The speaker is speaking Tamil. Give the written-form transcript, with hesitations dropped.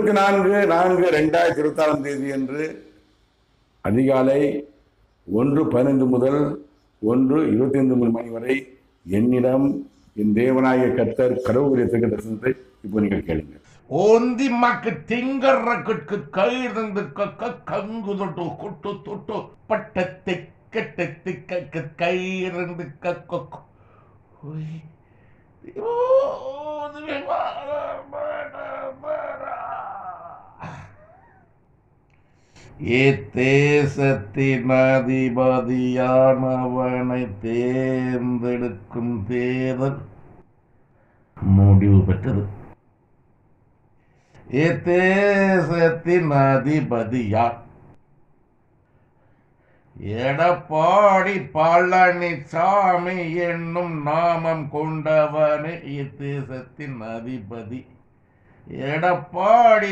24/4/2026 அன்று அதிகாலை 1:15 முதல் 1:25 மணி வரை என்னிடம் என் தேவனாய கர்த்தர் கடவுளுடைய தரிசனத்தை இப்போ நீங்கள் கேளுங்க. ஓந்தி மக்கு திங்கறக்கு கையிருந்து கங்கு தொட்டு கொட்டு தொட்டு பட்டத்தை கட்டத்தை கையிருந்து தேசத்தின் அதிபதியானவனை தேர்ந்தெடுக்கும் தேர்தல் முடிவு பெற்றது. தேசத்தின் அதிபதி யார்? எடப்பாடி பழனிசாமி என்னும் நாமம் கொண்டவனே தேசத்தின் அதிபதி. எடப்பாடி